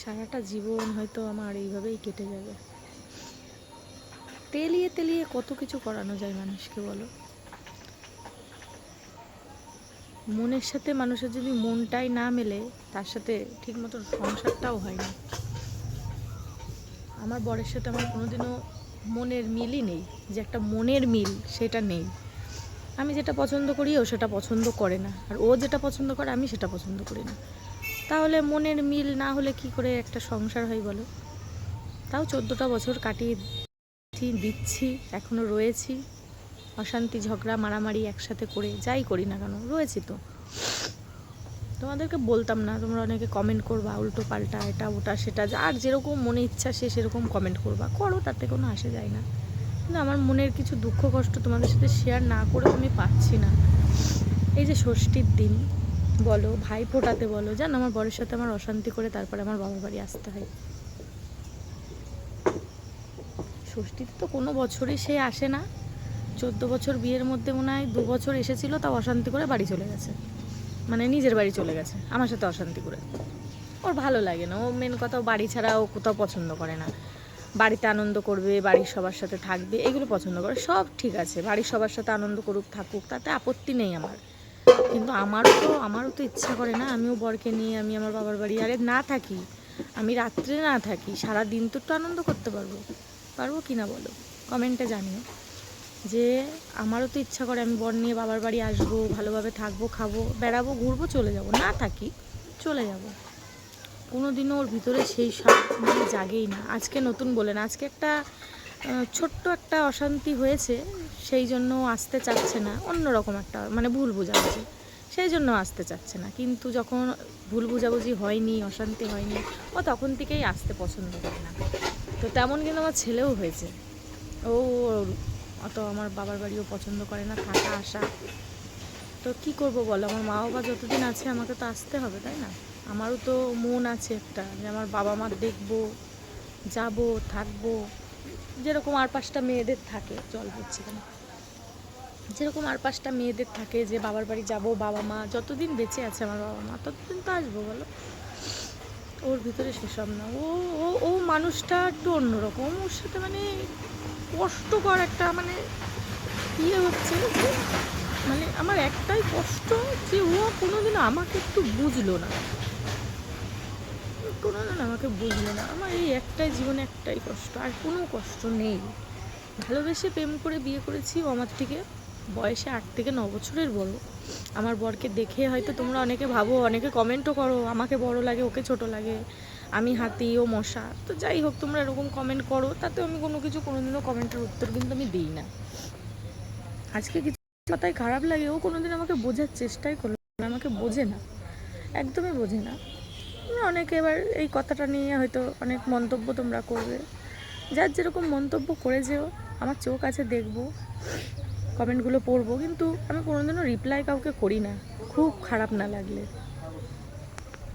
সারাটা জীবন হয়তো আমার এইভাবেই কেটে যাবে। তেলিয়ে তেলিয়ে কত কিছু করানো যায় মানুষকে বলো। মনের সাথে মানুষের যদি মনটাই না মেলে, তার সাথে ঠিক মতো সংসারটাও হয় না। আমার বরের সাথে আমার কোনোদিনও মনের মিলই নেই, যে একটা মনের মিল সেটা নেই। আমি যেটা পছন্দ করি ও সেটা পছন্দ করে না, আর ও যেটা পছন্দ করে আমি সেটা পছন্দ করি না। তাহলে মনের মিল না হলে কি করে একটা সংসার হয় বলো। তাও 14টা বছর কাটিয়ে দিচ্ছি, এখনও রয়েছি। অশান্তি, ঝগড়া, মারামারি একসাথে করে যাই করি না কেন রয়েছি তো। তোমাদেরকে বলতাম না, তোমরা অনেকে কমেন্ট করবা উল্টো পাল্টা, এটা ওটা সেটা, আর যেরকম মনে ইচ্ছা সে সেরকম কমেন্ট করবা, করো, তাতে কোনো আসে যায় না। কিন্তু আমার মনের কিছু দুঃখ কষ্ট তোমাদের সাথে শেয়ার না করে আমি পাচ্ছি না। এই যে ষষ্ঠীর দিন বলো, ভাই ফোটাতে বলো, জান আমার বরের সাথে আমার অশান্তি করে তারপরে আমার বাবার বাড়ি আসতে হয়। ষষ্ঠীতে তো কোনো বছরই সে আসে না। 14 বছর বিয়ের মধ্যে মনে হয় 2 বছর এসেছিলো, তাও অশান্তি করে বাড়ি চলে গেছে, মানে নিজের বাড়ি চলে গেছে আমার সাথে অশান্তি করে। ওর ভালো লাগে না, ও মেন কথা বাড়ি ছাড়া ও কোথাও পছন্দ করে না। বাড়িতে আনন্দ করবে, বাড়ির সবার সাথে থাকবে, এগুলো পছন্দ করে। সব ঠিক আছে, বাড়ির সবার সাথে আনন্দ করুক, থাকুক, তাতে আপত্তি নেই আমার। কিন্তু আমারও তো ইচ্ছা করে না আমিও বরকে নিয়ে আমি আমার বাবার বাড়ি আরে না থাকি, আমি রাত্রে না থাকি, সারা দিন তো একটু আনন্দ করতে পারবো কি না বলো, কমেন্টে জানিও। যে আমারও তো ইচ্ছা করে আমি বর নিয়ে বাবার বাড়ি আসবো, ভালোভাবে থাকবো, খাবো, বেড়াবো, ঘুরবো, চলে যাব, না থাকি চলে যাব। কোনো দিনও ওর ভিতরে সেই মানে জাগেই না। আজকে নতুন বলেন, আজকে একটা ছোট্ট একটা অশান্তি হয়েছে, সেই জন্য আসতে চাচ্ছে না, অন্যরকম একটা মানে ভুল বোঝাবুঝি, সেই জন্য আসতে চাচ্ছে না। কিন্তু যখন ভুল বোঝাবুঝি হয়নি, অশান্তি হয়নি, ও তখন থেকেই আসতে পছন্দ করে না। তো তেমন কিন্তু আমার ছেলেও হয়েছে, ও অত আমার বাবার বাড়িও পছন্দ করে না, থাকা আসা। তো কী করবো বলো, আমার মা বাবা যতদিন আছে আমাকে তো আসতে হবে, তাই না? আমারও তো মন আছে একটা, যে আমার বাবা মা দেখবো, যাবো, থাকবো। যেরকম আর 5টা মেয়েদের থাকে, জল পড়ছে কেন, যেরকম আর 5টা মেয়েদের থাকে যে বাবার বাড়ি যাব, বাবা মা যতদিন বেঁচে আছে আমার বাবা মা ততদিন তো আসবো বলো। ওর ভিতরে সেসব না, ও ও ও মানুষটা একটু অন্যরকম, ওর সাথে মানে কষ্টকর একটা মানে ইয়ে হচ্ছে যে, মানে আমার একটাই কষ্ট যে ও কোনোদিন আমাকে একটু বুঝলো না, কোনোদিন আমাকে বুঝলো না। আমার এই একটাই জীবনে একটাই কষ্ট, আর কোনো কষ্ট নেই। ভালোবেসে প্রেম করে বিয়ে করেছি, ও আমার থেকে বয়সে 8 থেকে 9 বছরের বড়। আমার বরকে দেখে হয়তো তোমরা অনেকে ভাবো, অনেকে কমেন্টও করো আমাকে বড় লাগে, ওকে ছোট লাগে, আমি হাতি ও মশা। তো যাই হোক, তোমরা এরকম কমেন্ট করো, তাতে আমি কোনোদিনও কমেন্টের উত্তর কিন্তু আমি দিই না। আজকে কিছু কথায় খারাপ লাগে, ও কোনোদিন আমাকে বোঝার চেষ্টাই করলো না, আমাকে বোঝে না, একদমই বোঝে না। অনেকে এবার এই কথাটা নিয়ে হয়তো অনেক মন্তব্য তোমরা করবে, যার যেরকম মন্তব্য করে যেও, আমার চোখ আছে, দেখবো, কমেন্টগুলো পড়বো, কিন্তু আমি কোনোদিনও রিপ্লাই কাউকে করি না, খুব খারাপ না লাগলে।